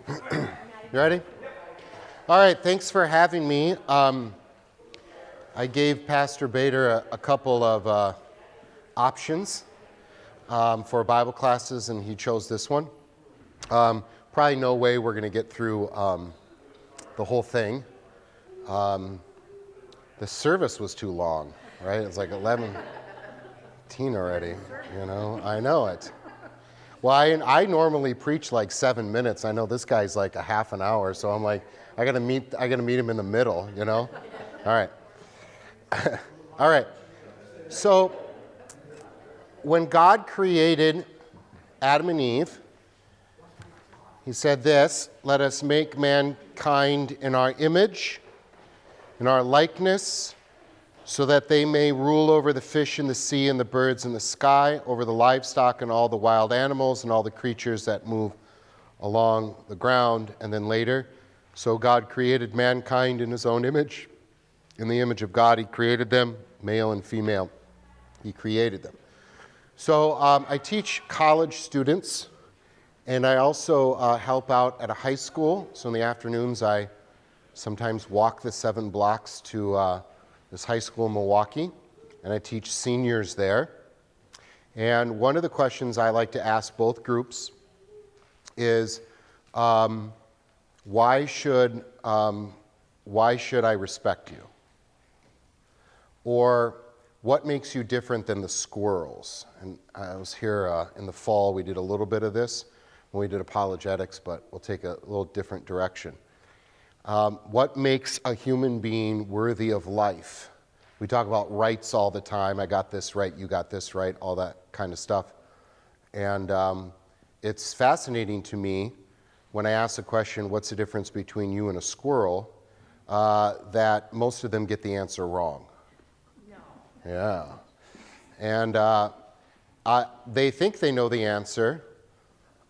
You ready? All right, thanks for having me. I gave Pastor Bader a couple of options for Bible classes, and he chose this one. Probably no way we're going to get through the whole thing. The service was too long, right? It's like 11:10 already, you know? I know it. Well, I normally preach like 7 minutes. I know this guy's like a half an hour, so I'm like, I gotta meet him in the middle, you know? All right. All right. So when God created Adam and Eve, he said this, let us make mankind in our image, in our likeness, so that they may rule over the fish in the sea and the birds in the sky, over the livestock and all the wild animals and all the creatures that move along the ground. And then later, so God created mankind in his own image. In the image of God, he created them, male and female. He created them. So I teach college students, and I also help out at a high school. So in the afternoons, I sometimes walk the 7 blocks to this high school in Milwaukee, and I teach seniors there. And one of the questions I like to ask both groups is, why should I respect you? Or what makes you different than the squirrels? And I was here in the fall, we did a little bit of this when we did apologetics, but we'll take a little different direction. What makes a human being worthy of life? We talk about rights all the time. I got this right, you got this right, all that kind of stuff. And it's fascinating to me when I ask the question, what's the difference between you and a squirrel, that most of them get the answer wrong. No. Yeah. And they think they know the answer,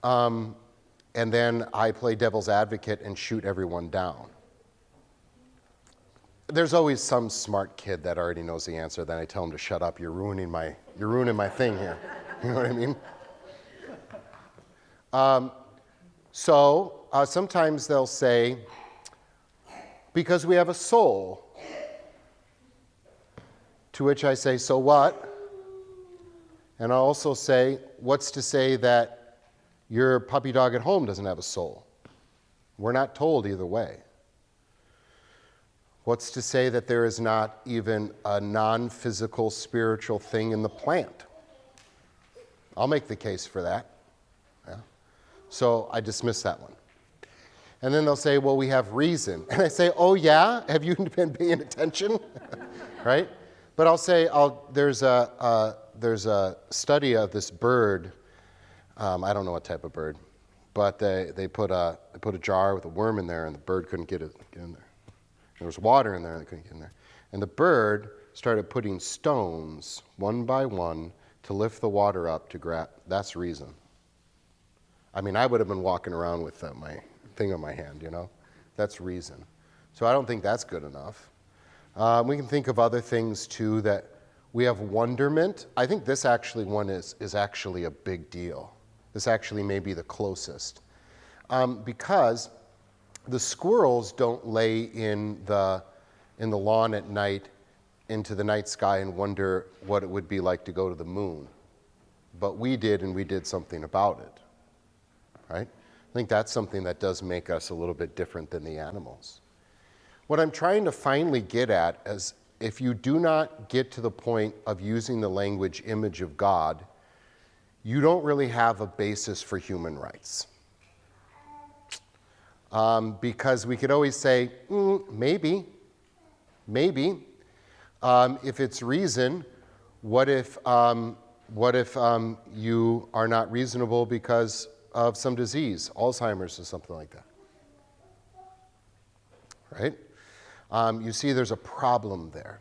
and then I play devil's advocate and shoot everyone down. There's always some smart kid that already knows the answer. Then I tell him to shut up. You're ruining my thing here. You know what I mean? So sometimes they'll say, because we have a soul. To which I say, so what? And I also say, what's to say that your puppy dog at home doesn't have a soul? We're not told either way. What's to say that there is not even a non-physical spiritual thing in the plant? I'll make the case for that. Yeah. So I dismiss that one. And then they'll say, well, we have reason. And I say, oh yeah? Have you been paying attention? Right? But I'll say, there's a study of this bird. I don't know what type of bird. But they put a jar with a worm in there, and the bird couldn't get in there. There was water in there, and they couldn't get in there. And the bird started putting stones, one by one, to lift the water up to grab. That's reason. I mean, I would have been walking around with my thing on my hand, you know? That's reason. So I don't think that's good enough. We can think of other things, too, that we have wonderment. I think this actually one is actually a big deal. This actually may be the closest. Because the squirrels don't lay in the lawn at night into the night sky and wonder what it would be like to go to the moon. But we did, and we did something about it, right? I think that's something that does make us a little bit different than the animals. What I'm trying to finally get at is, if you do not get to the point of using the language image of God, you don't really have a basis for human rights. Because we could always say, maybe. If it's reason, what if you are not reasonable because of some disease, Alzheimer's or something like that? Right? You see there's a problem there.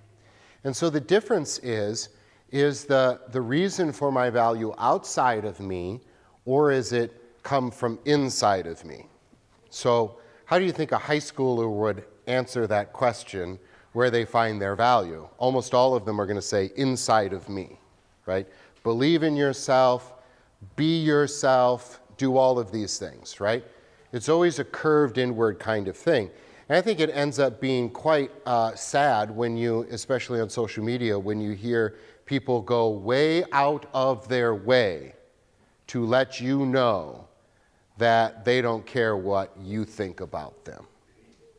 And so the difference is the reason for my value outside of me, or is it come from inside of me? So how do you think a high schooler would answer that question, where they find their value? Almost all of them are going to say, inside of me, right? Believe in yourself, be yourself, do all of these things, right? It's always a curved inward kind of thing. And I think it ends up being quite sad when you, especially on social media, when you hear people go way out of their way to let you know that they don't care what you think about them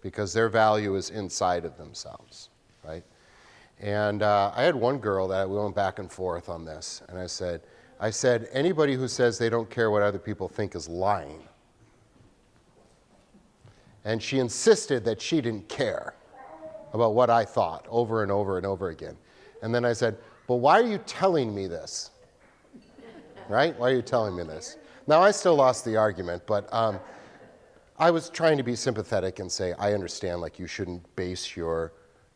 because their value is inside of themselves, right? And I had one girl that we went back and forth on this, and I said, anybody who says they don't care what other people think is lying. And she insisted that she didn't care about what I thought over and over and over again. And then I said, but why are you telling me this? Right? Why are you telling me this? Now, I still lost the argument, but I was trying to be sympathetic and say, I understand, like, you shouldn't base your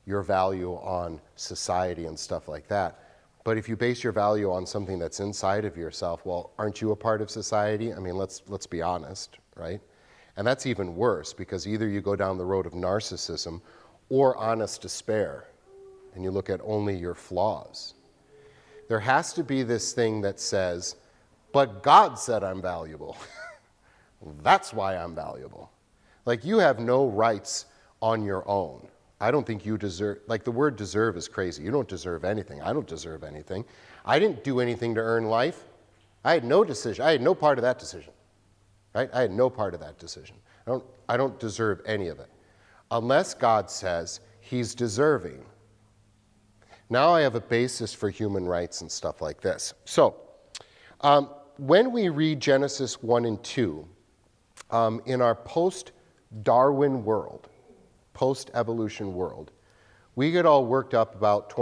value on society and stuff like that. But if you base your value on something that's inside of yourself, well, aren't you a part of society? I mean, let's be honest, right? And that's even worse, because either you go down the road of narcissism or honest despair, and you look at only your flaws. There has to be this thing that says, but God said I'm valuable. That's why I'm valuable. Like, you have no rights on your own. I don't think you deserve, like, the word deserve is crazy. You don't deserve anything. I don't deserve anything. I didn't do anything to earn life. I had no decision. I had no part of that decision. Right? I had no part of that decision. I don't deserve any of it. Unless God says he's deserving. Now I have a basis for human rights and stuff like this. So, when we read Genesis 1 and 2, in our post-Darwin world, post-evolution world, we get all worked up about 6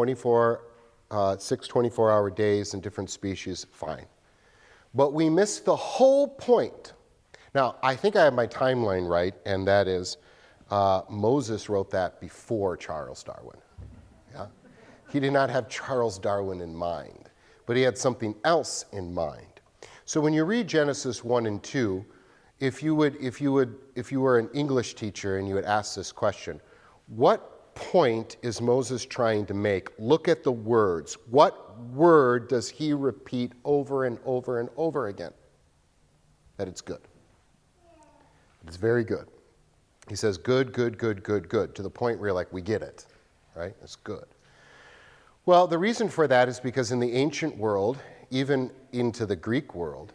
24-hour days and different species, fine. But we miss the whole point. Now, I think I have my timeline right, and that is Moses wrote that before Charles Darwin. Yeah? He did not have Charles Darwin in mind, but he had something else in mind. So when you read Genesis 1 and 2, if you were an English teacher and you would ask this question, what point is Moses trying to make? Look at the words. What word does he repeat over and over and over again? That it's good. It's very good. He says good, good, good, good, good, to the point where you're like, we get it, right? It's good. Well, the reason for that is because in the ancient world, even into the Greek world,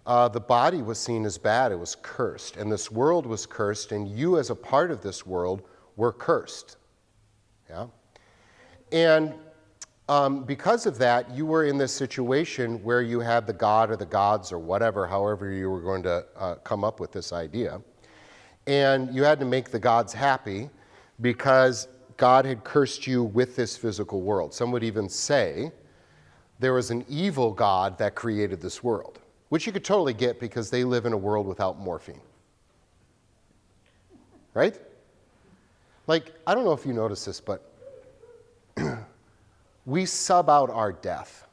the body was seen as bad. It was cursed. And this world was cursed, and you as a part of this world were cursed. Yeah? And because of that, you were in this situation where you had the god or the gods or whatever, however you were going to come up with this idea. And you had to make the gods happy because God had cursed you with this physical world. Some would even say there was an evil God that created this world, which you could totally get because they live in a world without morphine. Right? Like, I don't know if you notice this, but we sub out our death.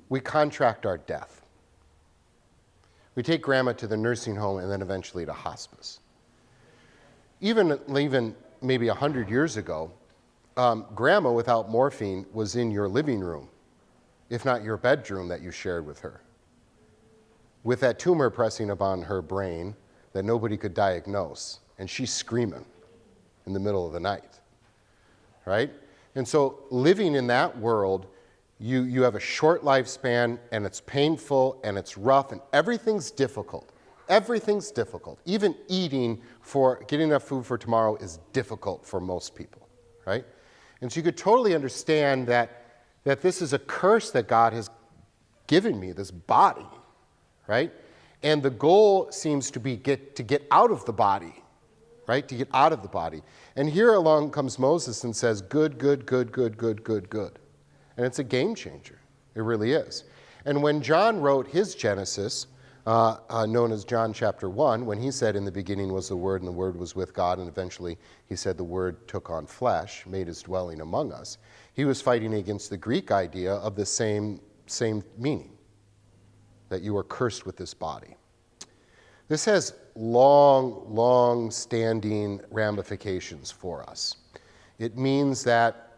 We contract our death. We take grandma to the nursing home and then eventually to hospice. Even maybe 100 years ago, grandma without morphine was in your living room, if not your bedroom that you shared with her, with that tumor pressing upon her brain that nobody could diagnose, and she's screaming in the middle of the night, right? And so living in that world, you have a short lifespan, and it's painful, and it's rough, and everything's difficult. Everything's difficult. Even getting enough food for tomorrow is difficult for most people, right? And so you could totally understand that this is a curse that God has given me, this body, right? And the goal seems to be to get out of the body, right? To get out of the body. And here along comes Moses and says, good, good, good, good, good, good, good. And it's a game changer. It really is. And when John wrote his Genesis, known as John chapter 1, when he said, in the beginning was the Word, and the Word was with God, and eventually he said the Word took on flesh, made his dwelling among us, he was fighting against the Greek idea of the same meaning, that you are cursed with this body. This has long-standing ramifications for us. It means that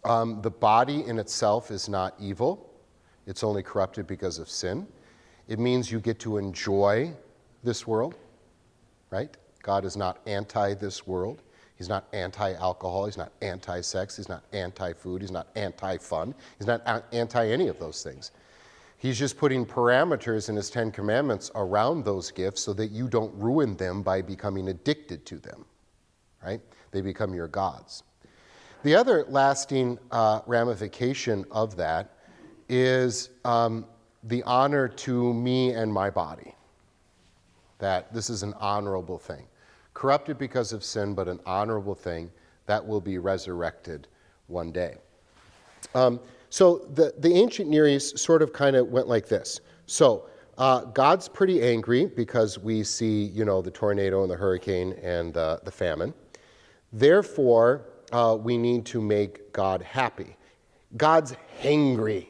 the body in itself is not evil. It's only corrupted because of sin. It means you get to enjoy this world. right? God is not anti this world. He's not anti-alcohol. He's not anti-sex. He's not anti-food. He's not anti-fun. He's not anti any of those things. He's just putting parameters in his 10 Commandments around those gifts so that you don't ruin them by becoming addicted to them, right? They become your gods. The other lasting ramification of that is the honor to me and my body. That this is an honorable thing. Corrupted because of sin, but an honorable thing that will be resurrected one day. So the ancient Near East sort of kind of went like this. So God's pretty angry because we see, the tornado and the hurricane and the famine. Therefore, we need to make God happy. God's hangry,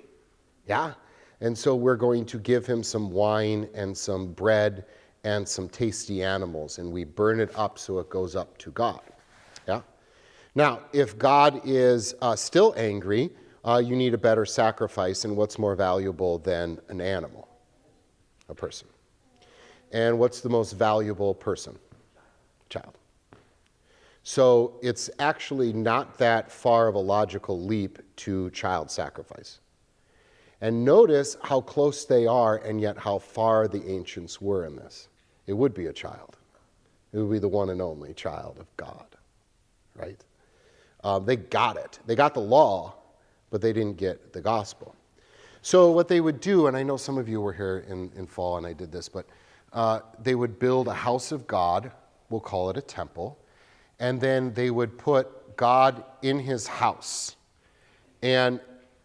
yeah? And so we're going to give him some wine and some bread and some tasty animals, and we burn it up so it goes up to God, yeah? Now, if God is still angry, you need a better sacrifice, and what's more valuable than an animal? A person. And what's the most valuable person? Child. So it's actually not that far of a logical leap to child sacrifice. And notice how close they are and yet how far the ancients were in this. It would be a child. It would be the one and only child of God, right? They got it. They got the law, but they didn't get the gospel. So what they would do, and I know some of you were here in fall and I did this, but they would build a house of God, we'll call it a temple, and then they would put God in his house. And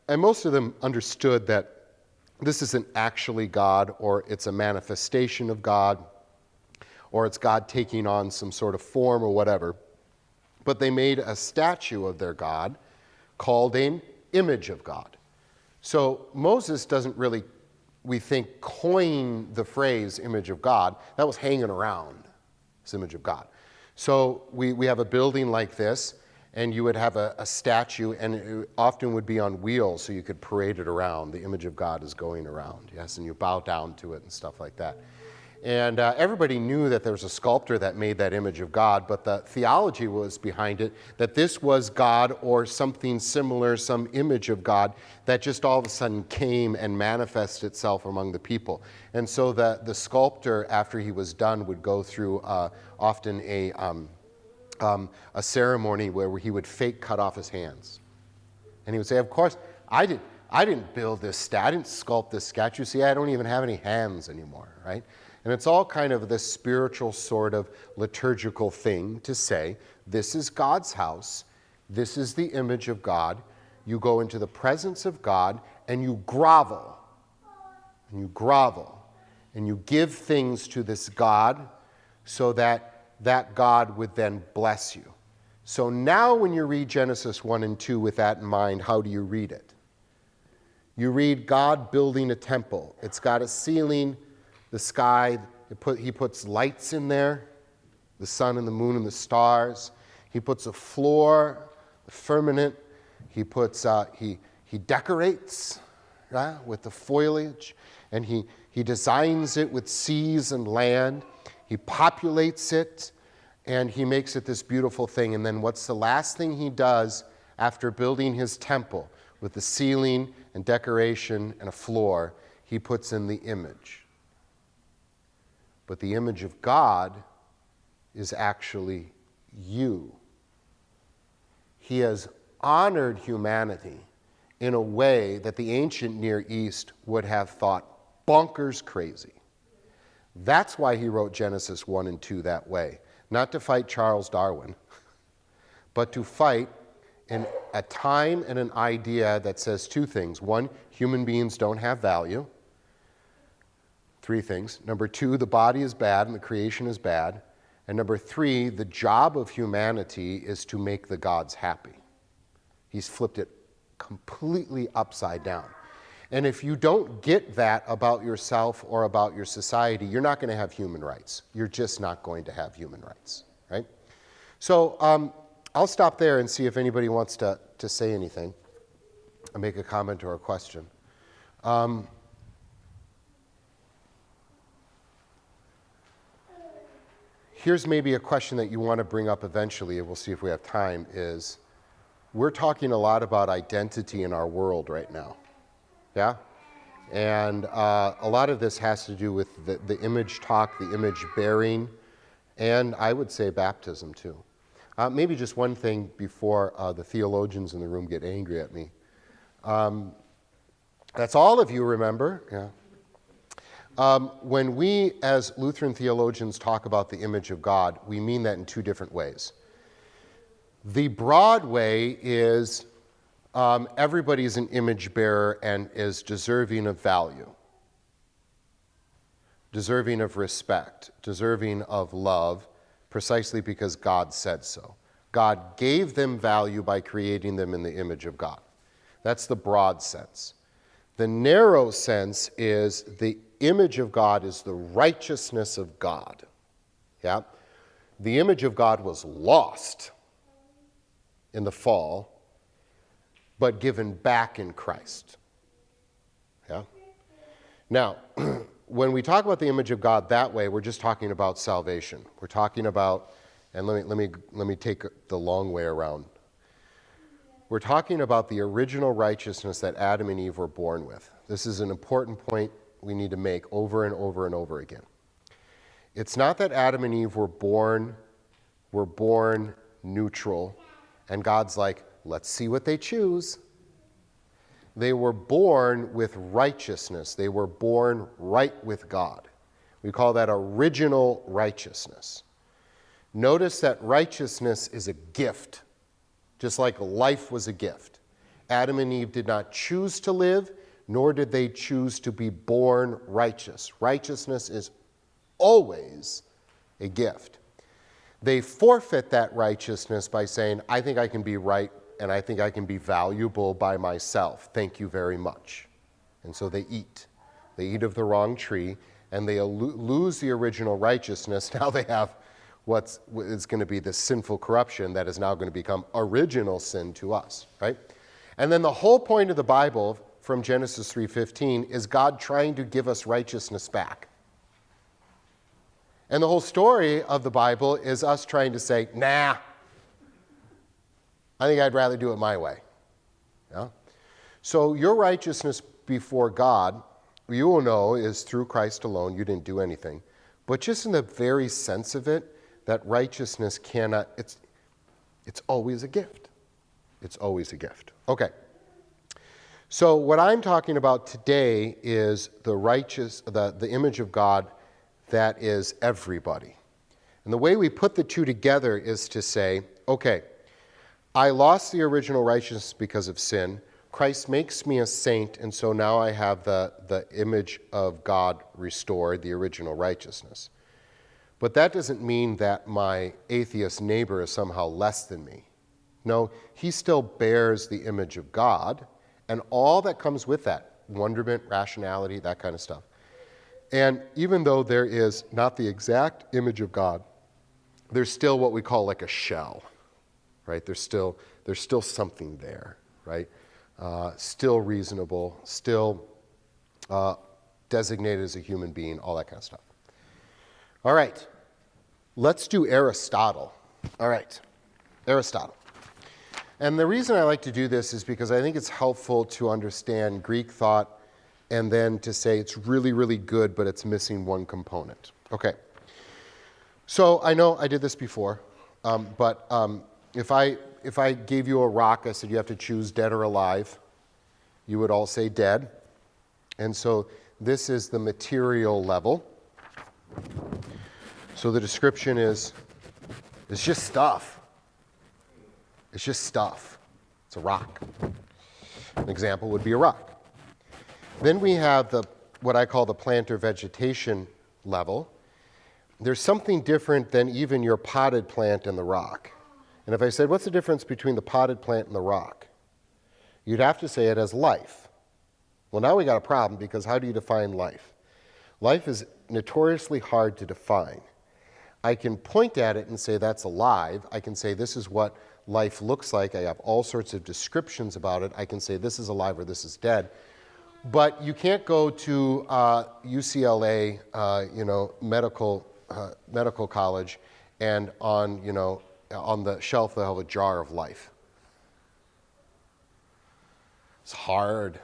most of them understood that this isn't actually God, or it's a manifestation of God, or it's God taking on some sort of form or whatever. But they made a statue of their God called an image of God. So Moses doesn't really, we think, coin the phrase image of God. That was hanging around, this image of God. So we have a building like this, and you would have a statue, and it often would be on wheels so you could parade it around. The image of God is going around, yes, and you bow down to it and stuff like that. And everybody knew that there was a sculptor that made that image of God, but the theology was behind it that this was God or something similar, some image of God that just all of a sudden came and manifested itself among the people. And so the sculptor, after he was done, would go through often a ceremony where he would fake cut off his hands. And he would say, of course, I didn't build this statue, I didn't sculpt this statue. See, I don't even have any hands anymore, right? And it's all kind of this spiritual sort of liturgical thing to say, this is God's house, this is the image of God. You go into the presence of God and you grovel. And you grovel. And you give things to this God so that that God would then bless you. So now when you read Genesis 1 and 2 with that in mind, how do you read it? You read God building a temple. It's got a ceiling, the sky, he puts lights in there, the sun and the moon and the stars. He puts a floor, the firmament. He puts, he decorates with the foliage, and he designs it with seas and land. He populates it, and he makes it this beautiful thing. And then what's the last thing he does after building his temple with the ceiling and decoration and a floor? He puts in the image. But the image of God is actually you. He has honored humanity in a way that the ancient Near East would have thought bonkers crazy. That's why he wrote Genesis 1 and 2 that way. Not to fight Charles Darwin, but to fight in a time and an idea that says two things. One, human beings don't have value. Three things. Number two, the body is bad and the creation is bad. And number three, the job of humanity is to make the gods happy. He's flipped it completely upside down. And if you don't get that about yourself or about your society, you're not going to have human rights. You're just not going to have human rights, right? So I'll stop there and see if anybody wants to say anything or make a comment or a question. here's maybe a question that you want to bring up eventually, and we'll see if we have time, is we're talking a lot about identity in our world right now. Yeah? And a lot of this has to do with the image talk, the image bearing, and I would say baptism too. Maybe just one thing before the theologians in the room get angry at me. That's all of you, remember? Yeah. When we as Lutheran theologians talk about the image of God, we mean that in two different ways. The broad way is everybody's an image bearer and is deserving of value, deserving of respect, deserving of love, precisely because God said so. God gave them value by creating them in the image of God. That's the broad sense. The narrow sense is the image of God is the righteousness of God. Yeah? The image of God was lost in the fall, but given back in Christ. Yeah? Now, when we talk about the image of God that way, we're just talking about salvation. We're talking about, and let me take the long way around. We're talking about the original righteousness that Adam and Eve were born with. This is an important point we need to make over and over and over again. It's not that Adam and Eve were born neutral, and God's like, let's see what they choose. They were born with righteousness. They were born right with God. We call that original righteousness. Notice that righteousness is a gift, just like life was a gift. Adam and Eve did not choose to live, nor did they choose to be born righteous. Righteousness is always a gift. They forfeit that righteousness by saying, I think I can be right and I think I can be valuable by myself. Thank you very much. And so they eat. They eat of the wrong tree, and they lose the original righteousness. Now they have what is going to be the sinful corruption that is now going to become original sin to us, right? And then the whole point of the Bible from Genesis 3:15 is God trying to give us righteousness back. And the whole story of the Bible is us trying to say, nah, I think I'd rather do it my way. Yeah? So your righteousness before God, you will know, is through Christ alone. You didn't do anything. But just in the very sense of it, that righteousness cannot, it's always a gift. It's always a gift. Okay. So what I'm talking about today is the image of God that is everybody. And the way we put the two together is to say, okay, I lost the original righteousness because of sin. Christ makes me a saint, and so now I have the image of God restored, the original righteousness. But that doesn't mean that my atheist neighbor is somehow less than me. No, he still bears the image of God, and all that comes with that, wonderment, rationality, that kind of stuff. And even though there is not the exact image of God, there's still what we call like a shell, right? There's still something there, right? Still reasonable, still designated as a human being, all that kind of stuff. All right, let's do Aristotle. All right, Aristotle. And the reason I like to do this is because I think it's helpful to understand Greek thought and then to say it's really, really good, but it's missing one component. Okay. So I know I did this before, but if I gave you a rock, I said you have to choose dead or alive, you would all say dead. And so this is the material level. So the description is, it's just stuff. It's just stuff. It's a rock. An example would be a rock. Then we have what I call the plant or vegetation level. There's something different than even your potted plant and the rock. And if I said, what's the difference between the potted plant and the rock? You'd have to say it has life. Well, now we got a problem, because how do you define life? Life is notoriously hard to define. I can point at it and say that's alive. I can say this is what life looks like. I have all sorts of descriptions about it. I can say this is alive or this is dead. But you can't go to UCLA, medical medical college, and on the shelf they'll have a jar of life. It's hard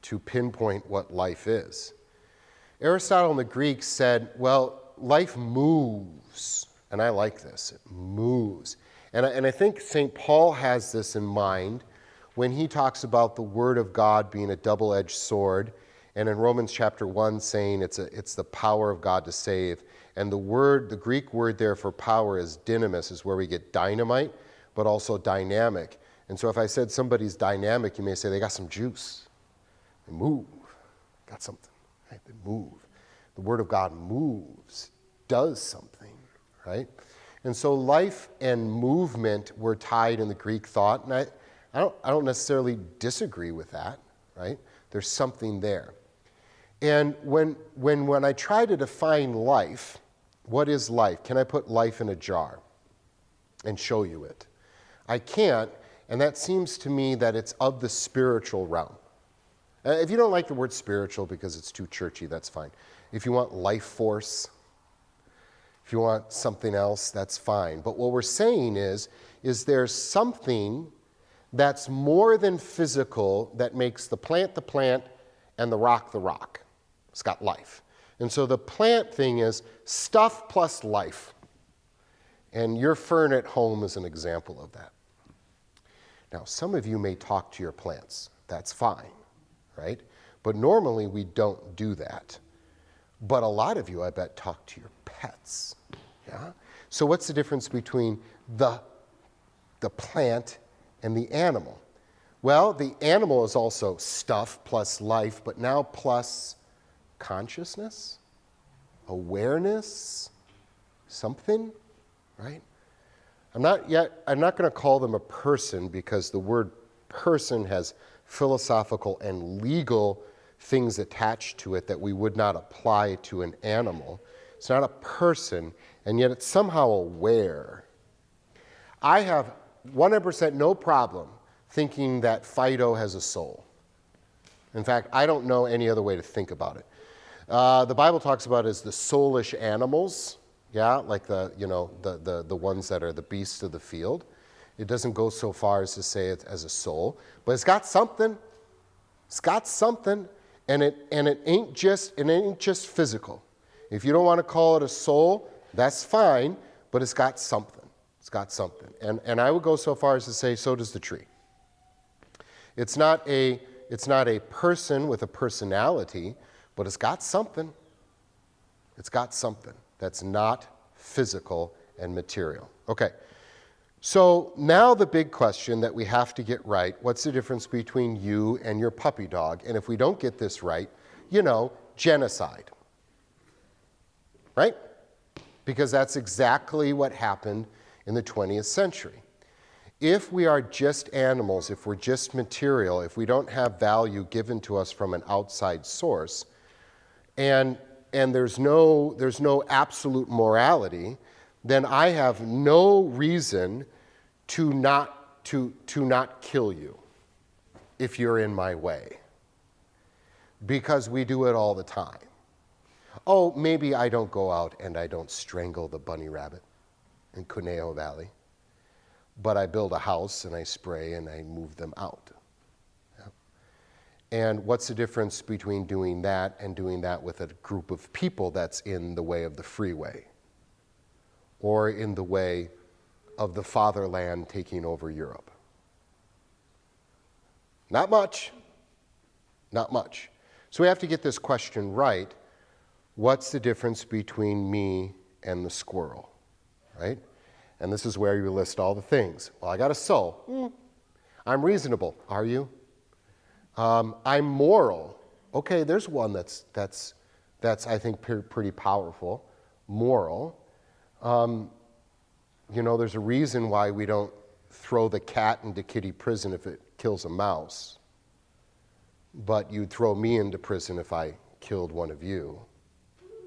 to pinpoint what life is. Aristotle in the Greek said, well, life moves. And I like this. It moves. And I think St. Paul has this in mind when he talks about the Word of God being a double-edged sword, and in Romans chapter 1 saying it's the power of God to save. And the Greek word there for power is dynamis, is where we get dynamite, but also dynamic. And so if I said somebody's dynamic, you may say they got some juice. They move. Got something. Right? They move. The Word of God moves, does something, right? And so life and movement were tied in the Greek thought, and I don't necessarily disagree with that, right? There's something there. And when I try to define life, what is life? Can I put life in a jar and show you it? I can't, and that seems to me that it's of the spiritual realm. If you don't like the word spiritual because it's too churchy, that's fine. If you want life force, if you want something else, that's fine. But what we're saying is there's something that's more than physical that makes the plant and the rock the rock. It's got life. And so the plant thing is stuff plus life. And your fern at home is an example of that. Now, some of you may talk to your plants. That's fine, right? But normally we don't do that. But a lot of you, I bet, talk to your pets. Yeah? So what's the difference between the plant and the animal? Well, the animal is also stuff plus life, but now plus consciousness, awareness, something, right? I'm not going to call them a person because the word person has philosophical and legal things attached to it that we would not apply to an animal. It's not a person, and yet it's somehow aware. I have 100% no problem thinking that Fido has a soul. In fact, I don't know any other way to think about it. The Bible talks about it as the soulish animals, yeah, like the ones that are the beasts of the field. It doesn't go so far as to say it as a soul, but it's got something. It's got something, and it ain't just physical. If you don't want to call it a soul, that's fine, but it's got something. It's got something. And I would go so far as to say, so does the tree. It's not a person with a personality, but it's got something. It's got something that's not physical and material. Okay, so now the big question that we have to get right, what's the difference between you and your puppy dog? And if we don't get this right, genocide. Right? Because that's exactly what happened in the 20th century. If we are just animals, if we're just material, if we don't have value given to us from an outside source, and there's no absolute morality, then I have no reason to not kill you if you're in my way. Because we do it all the time. Oh, maybe I don't go out and I don't strangle the bunny rabbit in Conejo Valley, but I build a house and I spray and I move them out. Yeah. And what's the difference between doing that and doing that with a group of people that's in the way of the freeway or in the way of the fatherland taking over Europe? Not much. Not much. So we have to get this question right. What's the difference between me and the squirrel, right? And this is where you list all the things. Well, I got a soul. I'm reasonable. Are you? I'm moral. Okay, there's one that's I think pretty powerful. Moral. There's a reason why we don't throw the cat into kitty prison if it kills a mouse, but you'd throw me into prison if I killed one of you.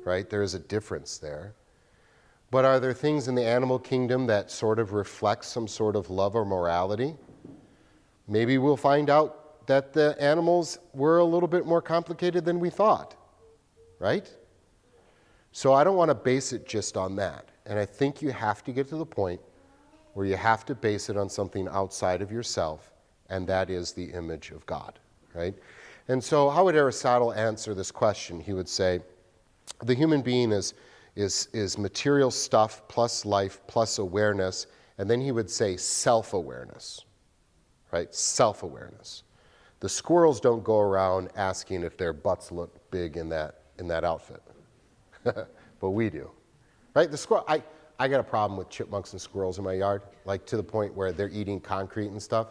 Right? There is a difference there. But are there things in the animal kingdom that sort of reflect some sort of love or morality? Maybe we'll find out that the animals were a little bit more complicated than we thought. Right? So I don't want to base it just on that. And I think you have to get to the point where you have to base it on something outside of yourself, and that is the image of God, right? And so how would Aristotle answer this question? He would say, the human being is material stuff plus life plus awareness, and then he would say self-awareness, right? Self-awareness. The squirrels don't go around asking if their butts look big in that outfit, but we do, right? The squirrel. I got a problem with chipmunks and squirrels in my yard, like to the point where they're eating concrete and stuff,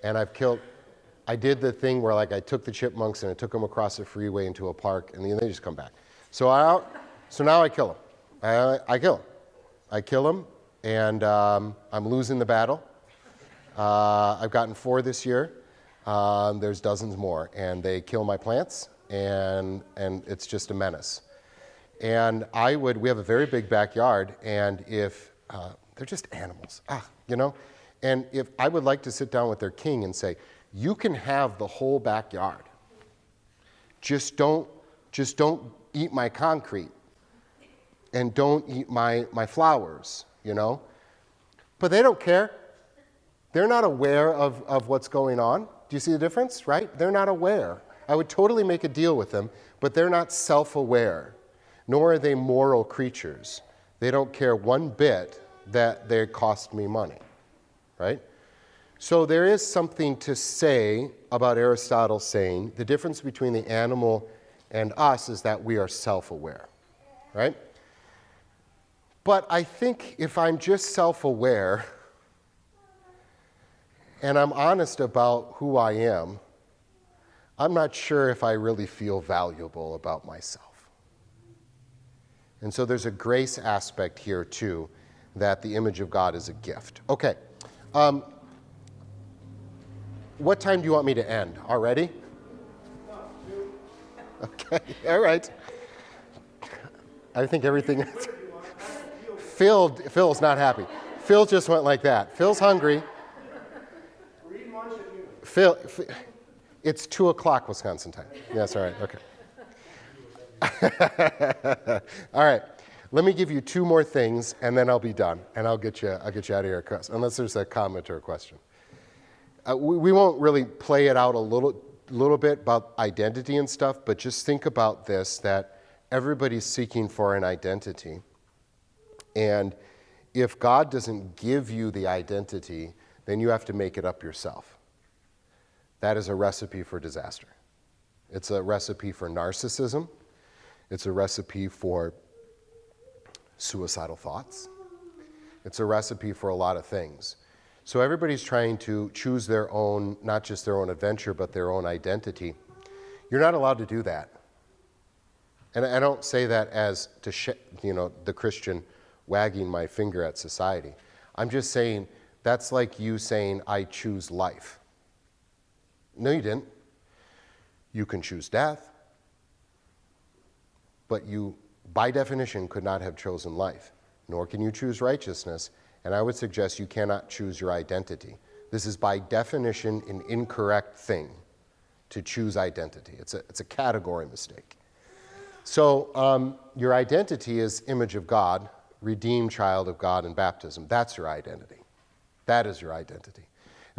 and I did the thing where like I took the chipmunks and I took them across the freeway into a park, and then they just come back. So now I kill them. I kill them, and I'm losing the battle. I've gotten 4 this year. There's dozens more, and they kill my plants, and it's just a menace. And we have a very big backyard, and if they're just animals, and if I would like to sit down with their king and say, you can have the whole backyard, just don't eat my concrete, and don't eat my flowers, But they don't care. They're not aware of what's going on. Do you see the difference, right? They're not aware. I would totally make a deal with them, but they're not self-aware, nor are they moral creatures. They don't care one bit that they cost me money, right? So there is something to say about Aristotle saying the difference between the animal and us is that we are self-aware, right? But I think if I'm just self-aware and I'm honest about who I am, I'm not sure if I really feel valuable about myself. And so there's a grace aspect here, too, that the image of God is a gift. Okay. What time do you want me to end? Already? Okay, all right. I think everything... Phil's not happy. Phil just went like that. Phil's hungry. Phil, it's 2 o'clock Wisconsin time. Yes, all right, okay. All right, let me give you 2 more things, and then I'll be done, and I'll get you out of here, unless there's a comment or a question. We won't really play it out a little bit about identity and stuff, but just think about this, that everybody's seeking for an identity, and if God doesn't give you the identity, then you have to make it up yourself. That is a recipe for disaster. It's a recipe for narcissism. It's a recipe for suicidal thoughts. It's a recipe for a lot of things. So everybody's trying to choose their own, not just their own adventure, but their own identity. You're not allowed to do that. And I don't say that as the Christian wagging my finger at society. I'm just saying that's like you saying, I choose life. No, you didn't. You can choose death, but you, by definition, could not have chosen life, nor can you choose righteousness, and I would suggest you cannot choose your identity. This is by definition an incorrect thing to choose identity. It's a category mistake. So your identity is image of God, redeemed child of God in baptism. That's your identity. That is your identity.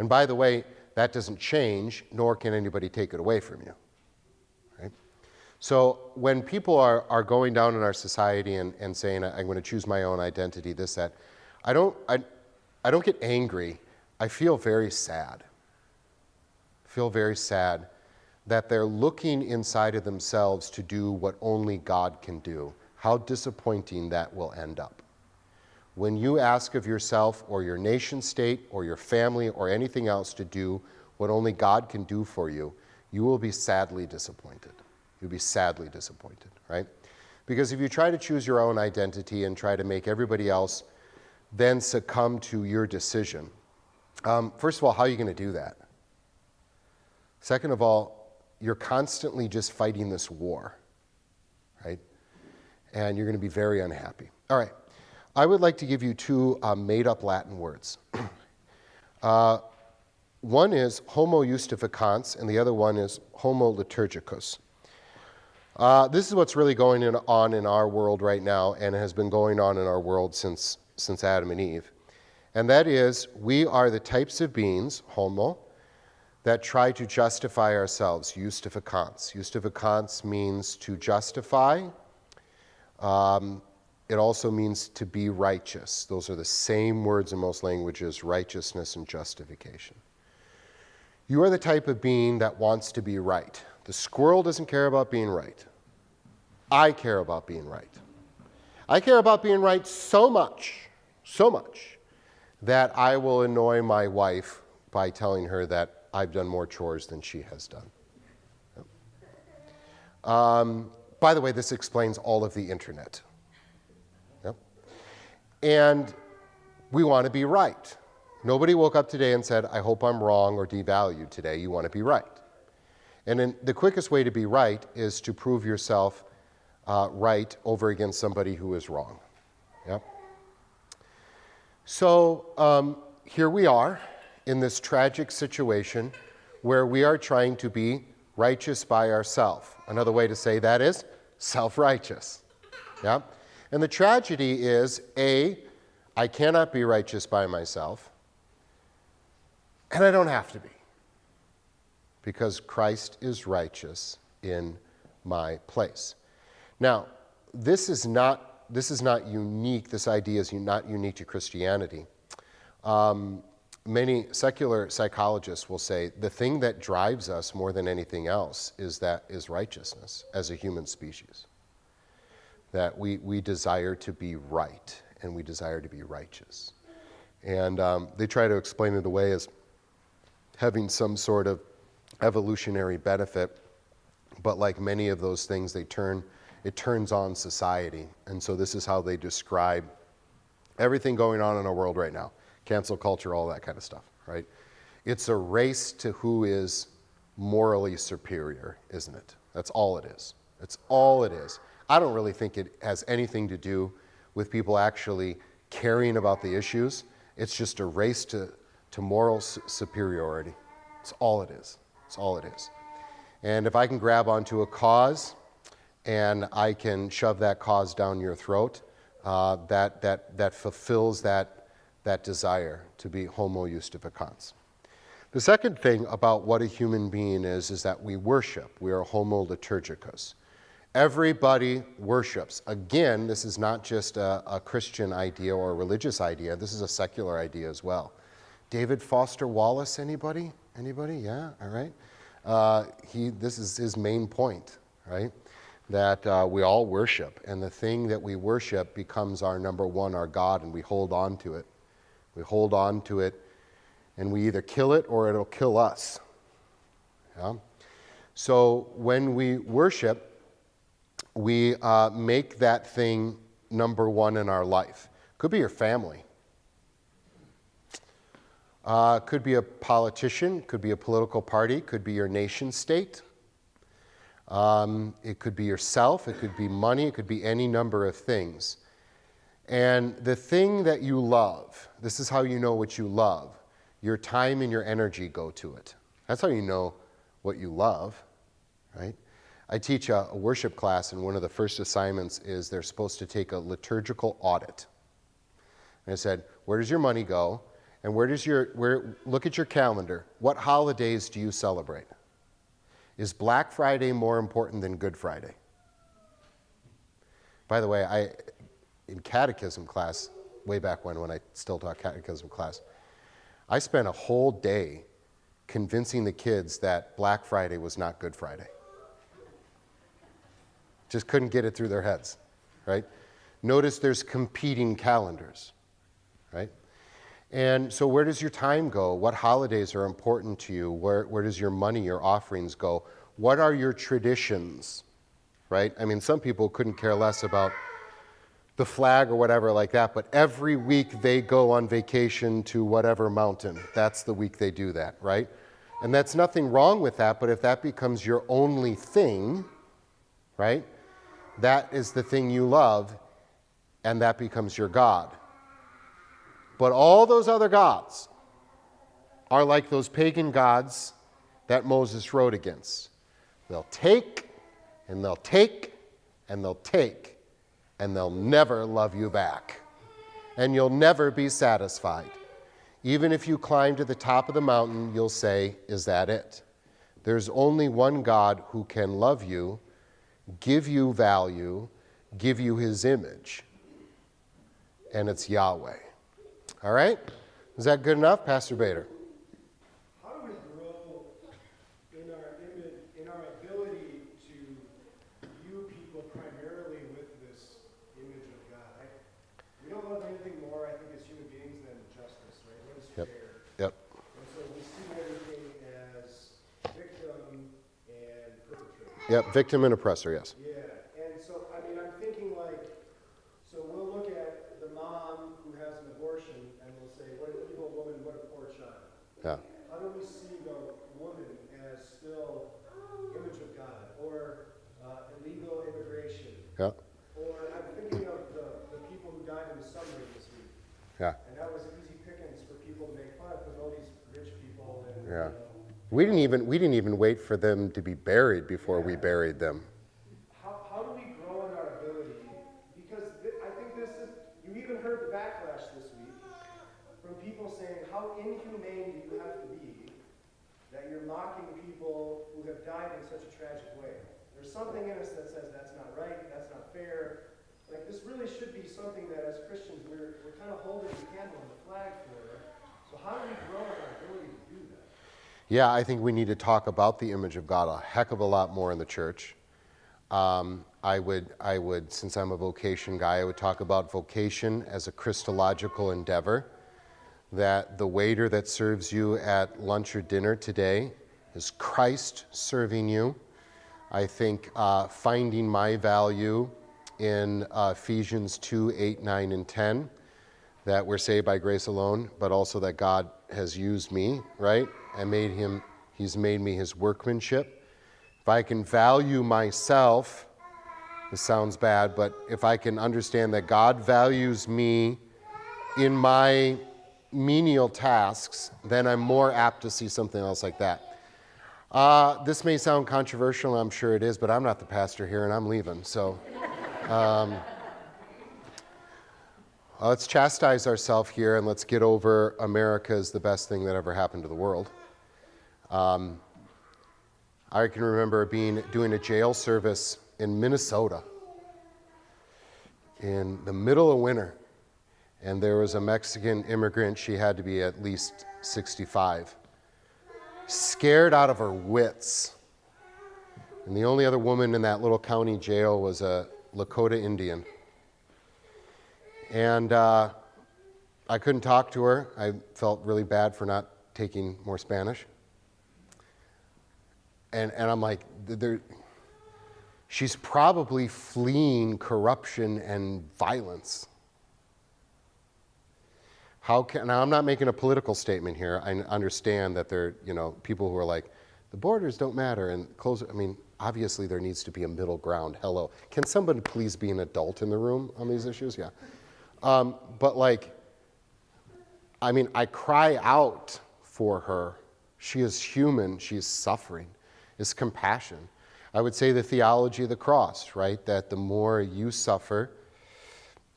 And by the way, that doesn't change, nor can anybody take it away from you. Right? So when people are going down in our society and saying, I'm going to choose my own identity, this, that, I don't get angry. I feel very sad. That they're looking inside of themselves to do what only God can do. How disappointing that will end up. When you ask of yourself or your nation state or your family or anything else to do what only God can do for you, you will be sadly disappointed. You'll be sadly disappointed, right? Because if you try to choose your own identity and try to make everybody else then succumb to your decision, first of all, how are you going to do that? Second of all, you're constantly just fighting this war, right? And you're going to be very unhappy. All right. I would like to give you 2 made-up Latin words. One is homo justificans, and the other one is homo liturgicus. This is what's really going on in our world right now, and it has been going on in our world since Adam and Eve. And that is, we are the types of beings, homo, that try to justify ourselves, justificans. Justificans means to justify. It also means to be righteous. Those are the same words in most languages, righteousness and justification. You are the type of being that wants to be right. The squirrel doesn't care about being right. I care about being right. I care about being right so much, that I will annoy my wife by telling her that I've done more chores than she has done. By the way, this explains all of the internet. Yep. And we want to be right. Nobody woke up today and said, I hope I'm wrong or devalued today. You want to be right. And the quickest way to be right is to prove yourself right over against somebody who is wrong. Yep. So here we are in this tragic situation where we are trying to be righteous by ourselves. Another way to say that is self-righteous. Yeah? And the tragedy is, A, I cannot be righteous by myself, and I don't have to be, because Christ is righteous in my place. Now, this is not unique. This idea is not unique to Christianity. Many secular psychologists will say the thing that drives us more than anything else is righteousness as a human species. That we desire to be right and we desire to be righteous. And they try to explain it away as having some sort of evolutionary benefit, but like many of those things, it turns on society. And so this is how they describe everything going on in our world right now. Cancel culture, all that kind of stuff, right? It's a race to who is morally superior, isn't it? That's all it is. It's all it is. I don't really think it has anything to do with people actually caring about the issues. It's just a race to moral superiority. It's all it is. It's all it is. And if I can grab onto a cause and I can shove that cause down your throat, that fulfills that desire to be homo justificans. The second thing about what a human being is that we worship. We are homo liturgicus. Everybody worships. Again, this is not just a Christian idea or a religious idea. This is a secular idea as well. David Foster Wallace, anybody? Anybody? Yeah, all right. This is his main point, right? That we all worship, and the thing that we worship becomes our number one, our God, and we hold on to it. We hold on to it, and we either kill it or it'll kill us. Yeah? So when we worship, we make that thing number one in our life. Could be your family. Could be a politician, could be a political party, could be your nation state. It could be yourself, it could be money, it could be any number of things. And the thing that you love, this is how you know what you love. Your time and your energy go to it. That's how you know what you love, right? I teach a worship class, and one of the first assignments is they're supposed to take a liturgical audit. And I said, where does your money go? And look at your calendar. What holidays do you celebrate? Is Black Friday more important than Good Friday? By the way, in catechism class, way back when I still taught catechism class, I spent a whole day convincing the kids that Black Friday was not Good Friday. Just couldn't get it through their heads, right? Notice there's competing calendars, right? And so where does your time go? What holidays are important to you? Where does your money, your offerings go? What are your traditions, right? I mean, some people couldn't care less about the flag or whatever like that, but every week they go on vacation to whatever mountain. That's the week they do that, right? And that's nothing wrong with that, but if that becomes your only thing, right? That is the thing you love, and that becomes your God. But all those other gods are like those pagan gods that Moses wrote against. They'll take And they'll take, and they'll take, and they'll never love you back. And you'll never be satisfied. Even if you climb to the top of the mountain, you'll say, is that it? There's only one God who can love you, give you value, give you his image. And it's Yahweh. All right? Is that good enough, Pastor Bader? How do we grow in our image, in our ability to view people primarily with this image of God? We don't love anything more, I think, as human beings than justice, right? What is fair? Yep. And so we see everything as victim and perpetrator. Yep, victim and oppressor, yes. Yeah, and so, I mean, I'm thinking like, so we'll look at the mom who has an abortion and we'll say, what an evil woman, what a poor child. Yeah. How do we see the woman as still image of God, or illegal immigration? Yeah. Or I'm thinking of the people who died in the subway this week. Yeah. And that was easy pickings for people to make fun of, because all these rich people and Yeah. We didn't even wait for them to be buried before we buried them. How do we grow in our ability? Because I think this is, you even heard the backlash this week from people saying, how inhumane do you have to be that you're mocking people who have died in such a tragic way? There's something in us that says that's not right, that's not fair. Like, this really should be something that as Christians we're kind of holding the candle and the flag for. So how do we grow in our ability to do that? Yeah, I think we need to talk about the image of God a heck of a lot more in the church. I would, since I'm a vocation guy, I would talk about vocation as a Christological endeavor, that the waiter that serves you at lunch or dinner today is Christ serving you. I think finding my value in Ephesians 2, 8, 9, and 10, that we're saved by grace alone, but also that God has used me, right? And he's made me his workmanship. If I can value myself, this sounds bad, but if I can understand that God values me in my menial tasks, then I'm more apt to see something else like that. This may sound controversial, I'm sure it is, but I'm not the pastor here and I'm leaving, so let's chastise ourselves here and let's get over America is the best thing that ever happened to the world. I can remember doing a jail service in Minnesota in the middle of winter, and there was a Mexican immigrant. She had to be at least 65, scared out of her wits. And the only other woman in that little county jail was a Lakota Indian. And I couldn't talk to her. I felt really bad for not taking more Spanish. And I'm like, she's probably fleeing corruption and violence. Now I'm not making a political statement here. I understand that there are, people who are like, the borders don't matter and obviously there needs to be a middle ground. Hello. Can somebody please be an adult in the room on these issues? Yeah. But I cry out for her. She is human. She is suffering. It's compassion. I would say the theology of the cross, right? That the more you suffer,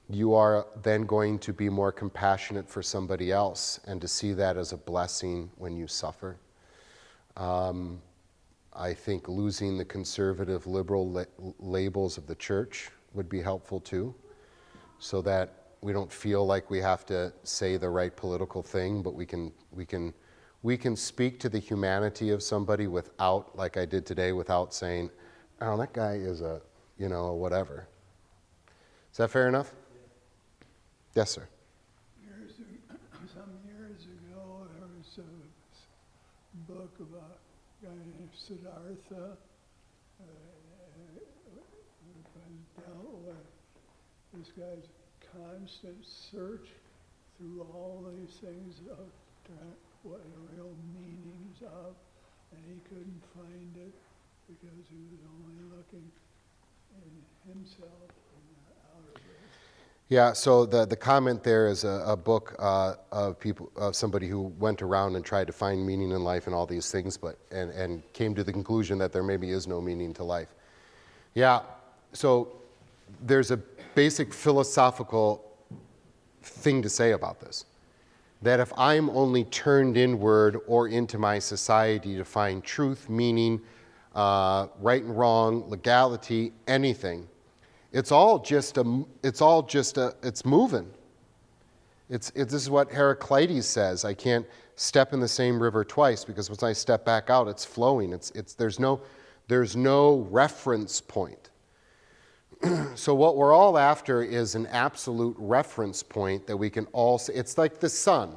you are then going to be more compassionate for somebody else and to see that as a blessing when you suffer. I think losing the conservative liberal labels of the church would be helpful too, so that we don't feel like we have to say the right political thing, but we can speak to the humanity of somebody without, like I did today, without saying, oh, that guy is a whatever. Is that fair enough? Yes, sir. Some years ago, there was a book about a guy named Siddhartha who dealt with this guy's constant search through all these things of what the real meanings of, and he couldn't find it because he was only looking in himself and not out of it. Yeah, so the comment there is a book of somebody who went around and tried to find meaning in life and all these things, and came to the conclusion that there maybe is no meaning to life. Yeah, so there's a basic philosophical thing to say about this. That if I'm only turned inward or into my society to find truth, meaning, right and wrong, legality, anything, it's moving. This is what Heraclitus says. I can't step in the same river twice because once I step back out, it's flowing. There's no reference point. So what we're all after is an absolute reference point that we can all see. It's like the sun.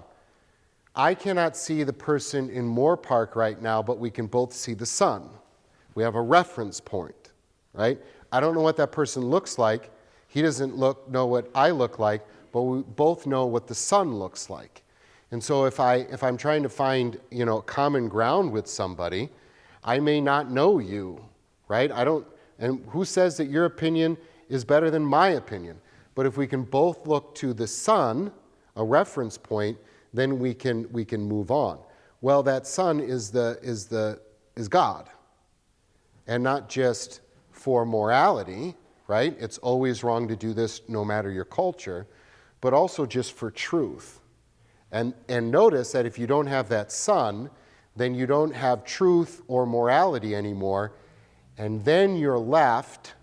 I cannot see the person in Moore Park right now, but we can both see the sun. We have a reference point, right? I don't know what that person looks like. He doesn't know what I look like, but we both know what the sun looks like. And so if I'm trying to find, common ground with somebody, I may not know you, right? And who says that your opinion is better than my opinion? But if we can both look to the sun, a reference point, then we can move on. Well, that sun is God, and not just for morality, right? It's always wrong to do this, no matter your culture, but also just for truth. And notice that if you don't have that sun, then you don't have truth or morality anymore. And then you're left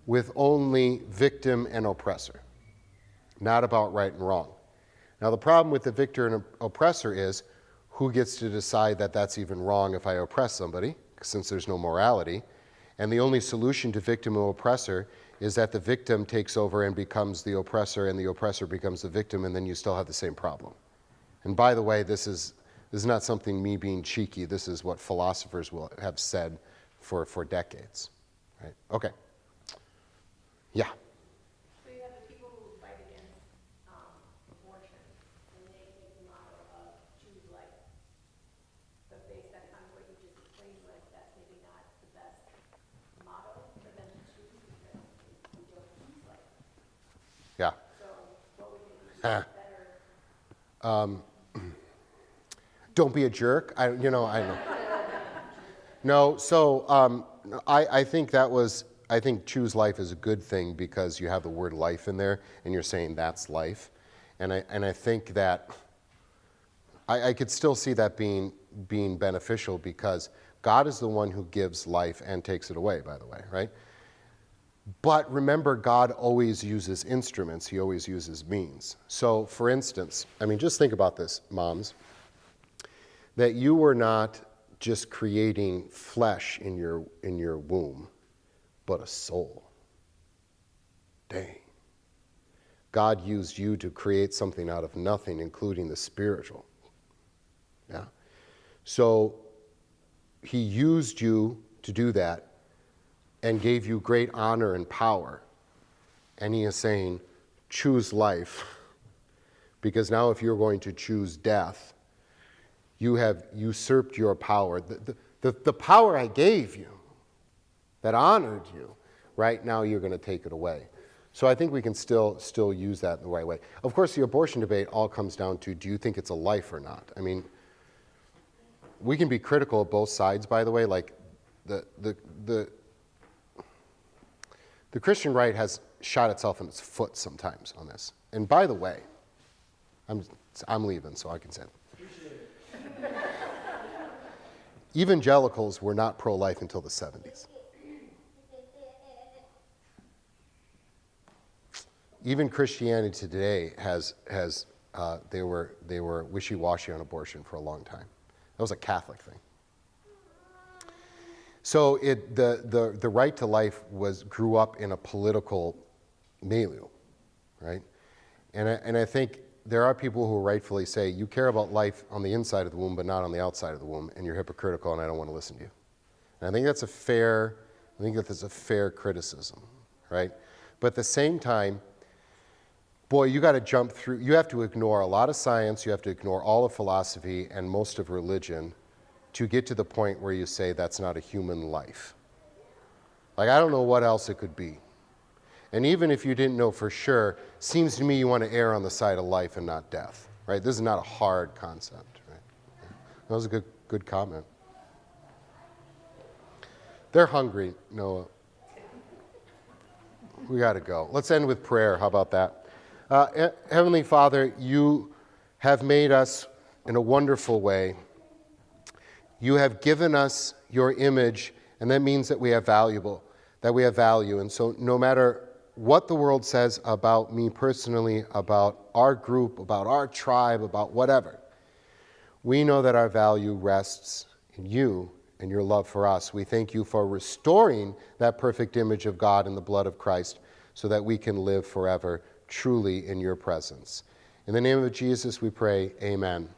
with only victim and oppressor, not about right and wrong. Now, the problem with the victor and oppressor is who gets to decide that that's even wrong if I oppress somebody, since there's no morality. And the only solution to victim and oppressor is that the victim takes over and becomes the oppressor, and the oppressor becomes the victim, and then you still have the same problem. And by the way, this is not something me being cheeky. This is what philosophers will have said for decades, right? Okay. Yeah. So you have the people who fight against abortion, and they take the motto of choose life. But based on what you just explained, like that's maybe not the best motto for them to choose because we don't choose life. Yeah. So what would you do better? Don't be a jerk. I know. No, so I think choose life is a good thing because you have the word life in there and you're saying that's life. And I think that I could still see that being beneficial because God is the one who gives life and takes it away, by the way, right? But remember, God always uses instruments. He always uses means. So, for instance, just think about this, moms, that you were not just creating flesh in your womb, but a soul. Dang. God used you to create something out of nothing, including the spiritual. Yeah. So he used you to do that and gave you great honor and power. And he is saying, choose life. Because now if you're going to choose death, you have usurped your power. The power I gave you, that honored you, right now you're going to take it away. So I think we can still use that in the right way. Of course, the abortion debate all comes down to, do you think it's a life or not? We can be critical of both sides, by the way. Like the Christian right has shot itself in its foot sometimes on this. And by the way, I'm leaving, so I can say it. Evangelicals were not pro-life until the 70s. Even Christianity today they were wishy-washy on abortion for a long time. That was a Catholic thing. So the right to life grew up in a political milieu, right? And I think there are people who rightfully say, you care about life on the inside of the womb, but not on the outside of the womb, and you're hypocritical, and I don't want to listen to you. And I think that's a fair criticism, right? But at the same time, boy, you got to jump through. You have to ignore a lot of science. You have to ignore all of philosophy and most of religion to get to the point where you say that's not a human life. Like, I don't know what else it could be. And even if you didn't know for sure, seems to me you want to err on the side of life and not death, right? This is not a hard concept, right? Yeah. That was a good comment. They're hungry, Noah. We got to go. Let's end with prayer. How about that? Heavenly Father, you have made us in a wonderful way. You have given us your image, and that means that we have value. And so no matter what the world says about me personally, about our group, about our tribe, about whatever, we know that our value rests in you and your love for us. We thank you for restoring that perfect image of God in the blood of Christ so that we can live forever truly in your presence. In the name of Jesus we pray, amen.